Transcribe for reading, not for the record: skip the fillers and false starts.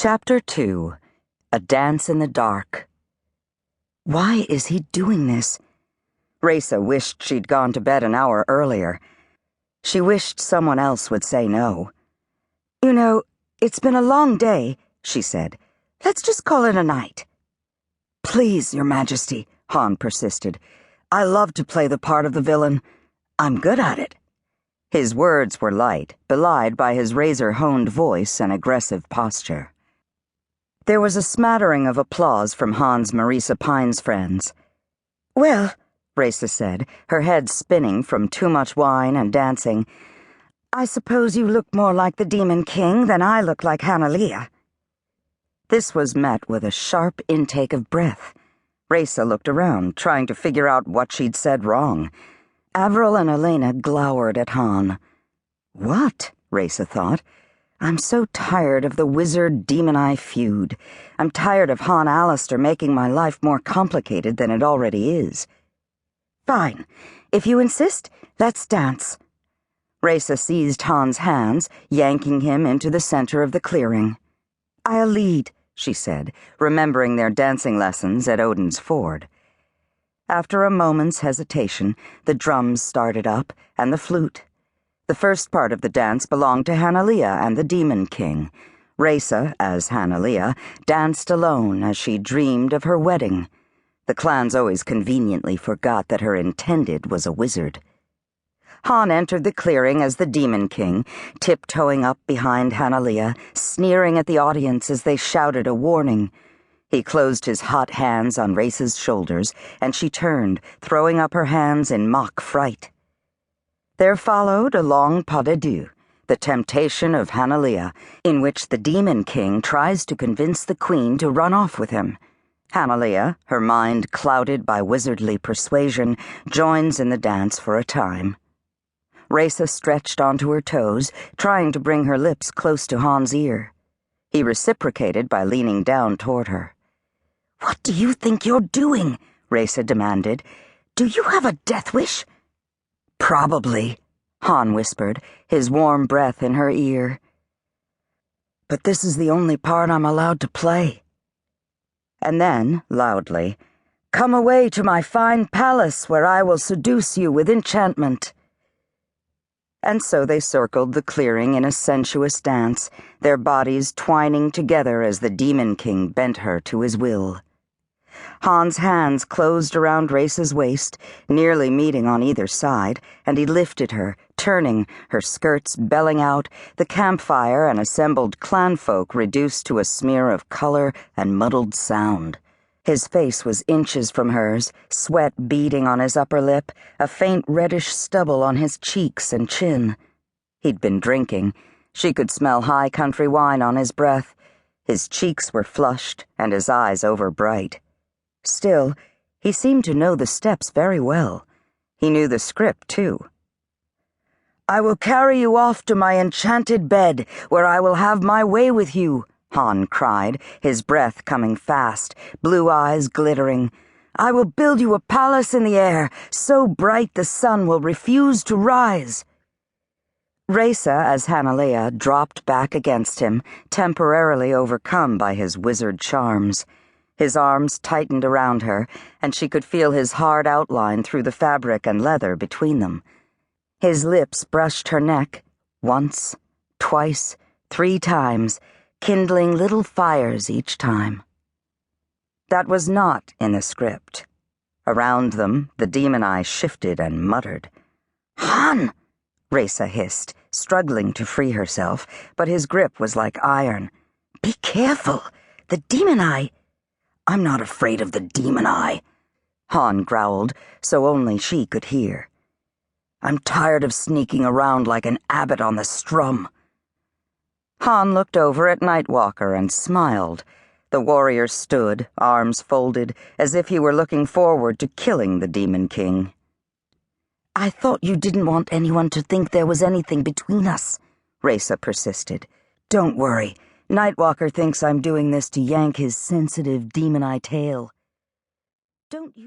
Chapter 2. A Dance in the Dark. Why is he doing this? Raisa wished she'd gone to bed an hour earlier. She wished someone else would say no. "You know, it's been a long day," she said. "Let's just call it a night." "Please, Your Majesty," Han persisted. "I love to play the part of the villain. I'm good at it." His words were light, belied by his razor-honed voice and aggressive posture. There was a smattering of applause from Han's Marisa Pine's friends. "Well," Raisa said, her head spinning from too much wine and dancing, "I suppose you look more like the Demon King than I look like Hanalea." This was met with a sharp intake of breath. Raisa looked around, trying to figure out what she'd said wrong. Avril and Elena glowered at Han. What? Raisa thought. I'm so tired of the wizard-demon-eye feud. I'm tired of Han Alister making my life more complicated than it already is. "Fine. If you insist, let's dance." Raisa seized Han's hands, yanking him into the center of the clearing. "I'll lead," she said, remembering their dancing lessons at Odin's Ford. After a moment's hesitation, the drums started up, and the flute. The first part of the dance belonged to Hanalea and the Demon King. Raisa, as Hanalea, danced alone as she dreamed of her wedding. The clans always conveniently forgot that her intended was a wizard. Han entered the clearing as the Demon King, tiptoeing up behind Hanalea, sneering at the audience as they shouted a warning. He closed his hot hands on Raisa's shoulders, and she turned, throwing up her hands in mock fright. There followed a long pas de deux, the temptation of Hanalea, in which the Demon King tries to convince the Queen to run off with him. Hanalea, her mind clouded by wizardly persuasion, joins in the dance for a time. Raisa stretched onto her toes, trying to bring her lips close to Han's ear. He reciprocated by leaning down toward her. "What do you think you're doing?" Raisa demanded. "Do you have a death wish?" "Probably," Han whispered, his warm breath in her ear. "But this is the only part I'm allowed to play." And then, loudly, "Come away to my fine palace where I will seduce you with enchantment." And so they circled the clearing in a sensuous dance, their bodies twining together as the Demon King bent her to his will. Han's hands closed around Raisa's waist, nearly meeting on either side, and he lifted her, turning, her skirts belling out, the campfire and assembled clanfolk reduced to a smear of color and muddled sound. His face was inches from hers, sweat beading on his upper lip, a faint reddish stubble on his cheeks and chin. He'd been drinking. She could smell high country wine on his breath. His cheeks were flushed and his eyes overbright. Still, he seemed to know the steps very well. He knew the script, too. "I will carry you off to my enchanted bed, where I will have my way with you," Han cried, his breath coming fast, blue eyes glittering. "I will build you a palace in the air, so bright the sun will refuse to rise." Raisa, as Hanalea, dropped back against him, temporarily overcome by his wizard charms. His arms tightened around her, and she could feel his hard outline through the fabric and leather between them. His lips brushed her neck, once, twice, 3 times, kindling little fires each time. That was not in the script. Around them, the demon-eye shifted and muttered. "Han!" Raisa hissed, struggling to free herself, but his grip was like iron. "Be careful! The demon-eye—" "I'm not afraid of the demon-eye," Han growled, so only she could hear. "I'm tired of sneaking around like an abbot on the strum." Han looked over at Nightwalker and smiled. The warrior stood, arms folded, as if he were looking forward to killing the Demon King. "I thought you didn't want anyone to think there was anything between us," Raisa persisted. "Don't worry. Nightwalker thinks I'm doing this to yank his sensitive demon-eye tail." "Don't you